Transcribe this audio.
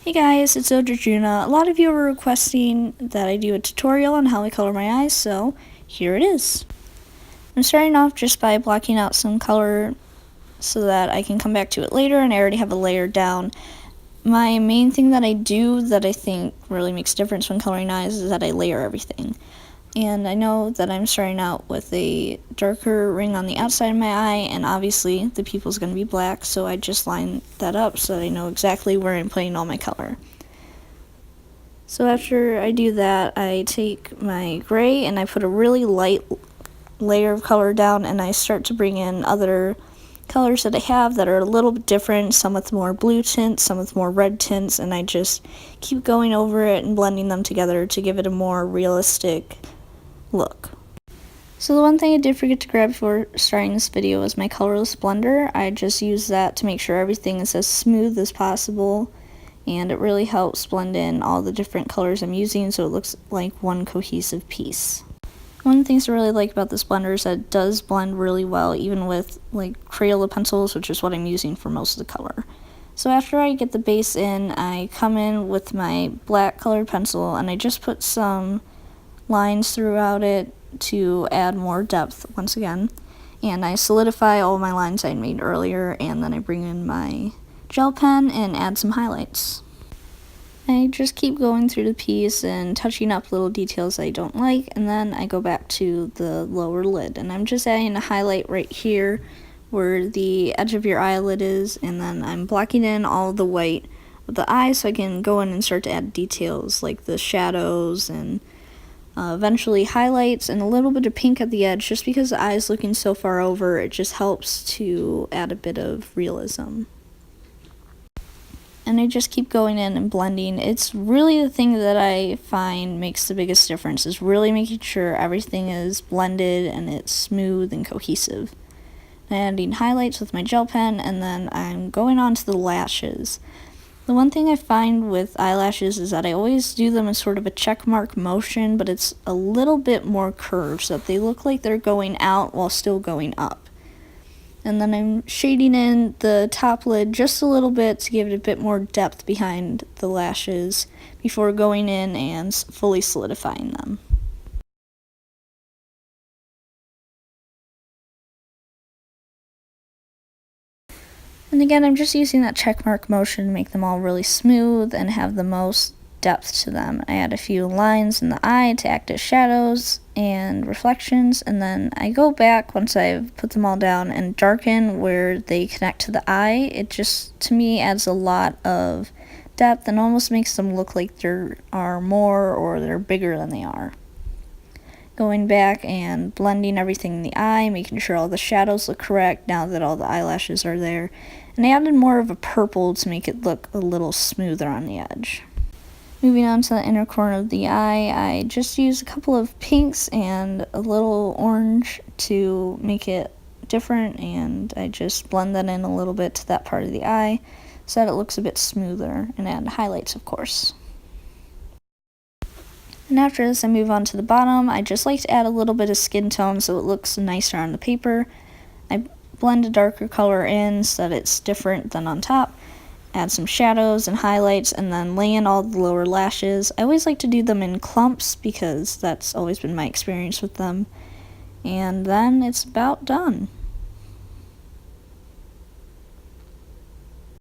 Hey guys, it's Odrjuna. A lot of you are requesting that I do a tutorial on how I color my eyes, so here it is. I'm starting off just by blocking out some color so that I can come back to it later, and I already have a layer down. My main thing that I do that I think really makes a difference when coloring eyes is that I layer everything. And I know that I'm starting out with a darker ring on the outside of my eye, and obviously the pupil's going to be black, so I just line that up so that I know exactly where I'm putting all my color. So after I do that, I take my gray and I put a really light layer of color down, and I start to bring in other colors that I have that are a little bit different, some with more blue tints, some with more red tints, and I just keep going over it and blending them together to give it a more realistic look. So the one thing I did forget to grab before starting this video was my colorless blender. I just use that to make sure everything is as smooth as possible, and it really helps blend in all the different colors I'm using so it looks like one cohesive piece. One of the things I really like about this blender is that it does blend really well even with like Crayola pencils, which is what I'm using for most of the color. So after I get the base in, I come in with my black colored pencil and I just put some lines throughout it to add more depth once again, and I solidify all my lines I made earlier, and then I bring in my gel pen and add some highlights. I just keep going through the piece and touching up little details I don't like, and then I go back to the lower lid, and I'm just adding a highlight right here where the edge of your eyelid is, and then I'm blocking in all the white of the eye so I can go in and start to add details like the shadows and eventually highlights and a little bit of pink at the edge. Just because the eye is looking so far over, it just helps to add a bit of realism. And I just keep going in and blending. It's really the thing that I find makes the biggest difference, is really making sure everything is blended and it's smooth and cohesive. I'm adding highlights with my gel pen, and then I'm going on to the lashes. The one thing I find with eyelashes is that I always do them in sort of a check mark motion, but it's a little bit more curved so that they look like they're going out while still going up. And then I'm shading in the top lid just a little bit to give it a bit more depth behind the lashes before going in and fully solidifying them. And again, I'm just using that check mark motion to make them all really smooth and have the most depth to them. I add a few lines in the eye to act as shadows and reflections, and then I go back once I've put them all down and darken where they connect to the eye. It just, to me, adds a lot of depth and almost makes them look like there are more or they're bigger than they are. Going back and blending everything in the eye, making sure all the shadows look correct now that all the eyelashes are there. And I added more of a purple to make it look a little smoother on the edge. Moving on to the inner corner of the eye, I just used a couple of pinks and a little orange to make it different, and I just blend that in a little bit to that part of the eye so that it looks a bit smoother, and add highlights, of course. And after this, I move on to the bottom. I just like to add a little bit of skin tone so it looks nicer on the paper. I blend a darker color in so that it's different than on top. Add some shadows and highlights, and then lay in all the lower lashes. I always like to do them in clumps because that's always been my experience with them. And then it's about done.